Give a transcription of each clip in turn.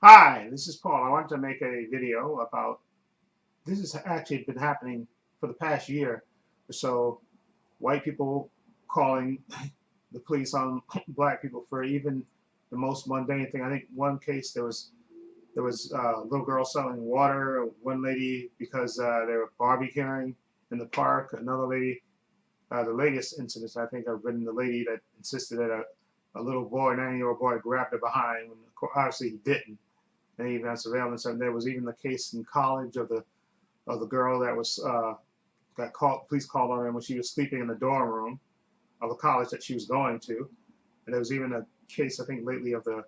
Hi, this is Paul. I wanted to make a video about this has actually been happening for the past year or so. White people calling the police on black people for even the most mundane thing. I think one case there was a little girl selling water. One lady because they were barbecuing in the park. Another lady, the latest incidents I think have been the lady that insisted that a little boy, 9-year-old boy, grabbed her behind when obviously he didn't. And even had surveillance. And there was even the case in college of the girl that was got called, police called on her when she was sleeping in the dorm room of a college that she was going to. And there was even a case, I think, lately of the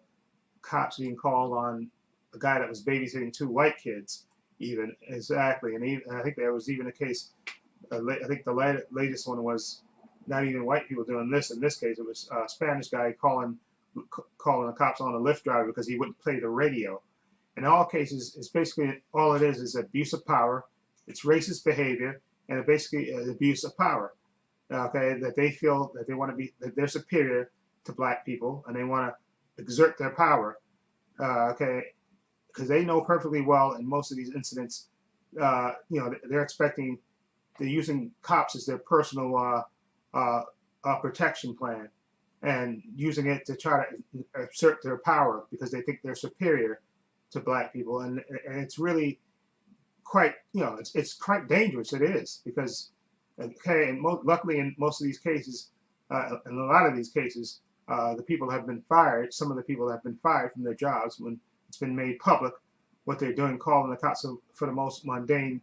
cops being called on a guy that was babysitting two white kids, even exactly. And I think there was even a case. I think the latest one was not even white people doing this. In this case, it was a Spanish guy calling the cops on a Lyft driver because he wouldn't play the radio. In all cases, it's basically all it is abuse of power. It's racist behavior, and it basically is abuse of power. Okay, that they feel that they want to be that they're superior to black people, and they want to exert their power. Okay, because they know perfectly well in most of these incidents, they're using cops as their personal protection plan, and using it to try to assert their power because they think they're superior to black people, and it's really quite it's quite dangerous. It is because okay, and luckily in most of these cases, in a lot of these cases, the people have been fired. Some of the people have been fired from their jobs when it's been made public what they're doing, calling the cops for the most mundane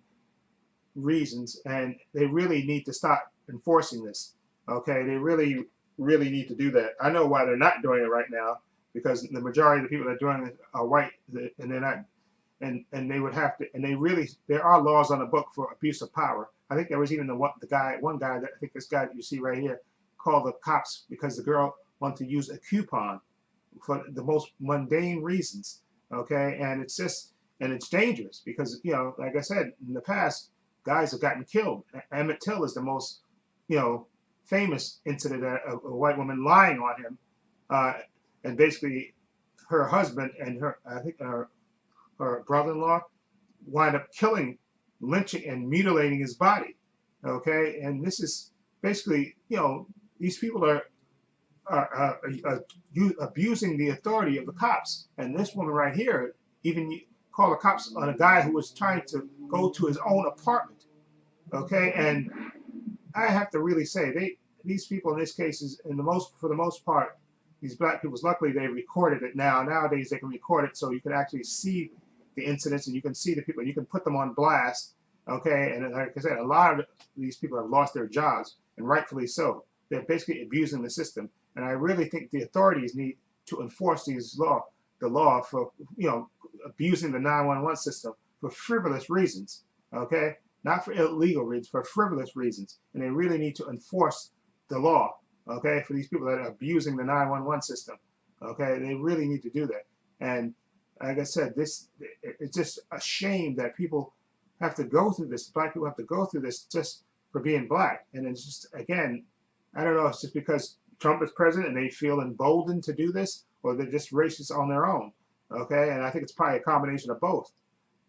reasons, and they really need to start enforcing this. Okay, they really need to do that. I know why they're not doing it right now because the majority of the people that are doing it are white, and they're not, and they would have to, and they really there are laws on the book for abuse of power. I think there was even one guy that I think this guy that you see right here called the cops because the girl wanted to use a coupon for the most mundane reasons. Okay, and it's just and it's dangerous because like I said in the past, guys have gotten killed. Emmett Till is the most famous incident of a white woman lying on him, uh, and basically her husband and her I think her brother-in-law wind up killing, lynching, and mutilating his body. Okay, and this is basically these people are abusing the authority of the cops. And this woman right here even called the cops on a guy who was trying to go to his own apartment. Okay, and I have to really say these people in this case is for the most part these black people. Luckily they recorded it now. Nowadays they can record it so you can actually see the incidents and you can see the people. You can put them on blast. Okay, and like I said, a lot of these people have lost their jobs, and rightfully so. They're basically abusing the system, and I really think the authorities need to enforce the law for abusing the 911 system for frivolous reasons. Okay, not for illegal reasons, for frivolous reasons, and they really need to enforce the law. Okay, for these people that are abusing the 911 system. Okay, they really need to do that. And like I said, it's just a shame that people have to go through this. Black people have to go through this just for being black. And it's just, again, I don't know, it's just because Trump is president and they feel emboldened to do this, or they're just racist on their own. Okay, and I think it's probably a combination of both.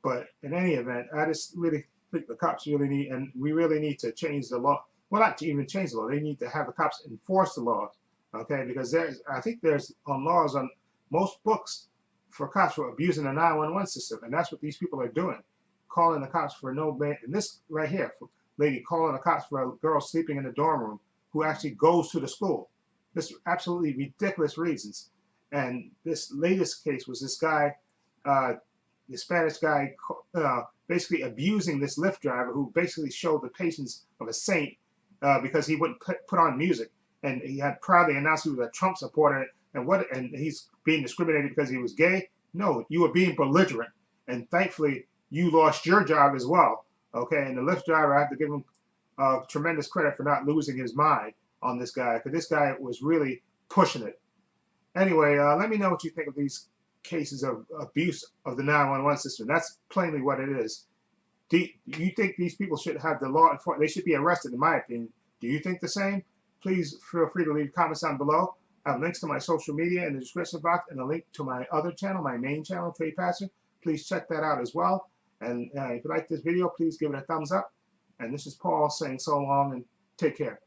But in any event, I just really think the cops really need, and we really need to change the law. Well, not to even change the law. They need to have the cops enforce the laws. Okay, because I think there's laws on most books for cops for abusing the 911 system, and that's what these people are doing, calling the cops for no man. And this right here, lady calling the cops for a girl sleeping in the dorm room who actually goes to the school. This absolutely ridiculous reasons. And this latest case was this guy, the Spanish guy, basically abusing this Lyft driver who basically showed the patience of a saint because he wouldn't put on music, and he had proudly announced he was a Trump supporter. And he's being discriminated because he was gay? No, you were being belligerent, and thankfully you lost your job as well. Okay, and the Lyft driver, I have to give him tremendous credit for not losing his mind on this guy, because this guy was really pushing it. Anyway, let me know what you think of these cases of abuse of the 911 system. That's plainly what it is. Do you think these people should have the law enforcement? They should be arrested, in my opinion. Do you think the same? Please feel free to leave comments down below. I have links to my social media in the description box and a link to my other channel, my main channel, Trepacer. Please check that out as well. And if you like this video, please give it a thumbs up. And this is Paul saying so long and take care.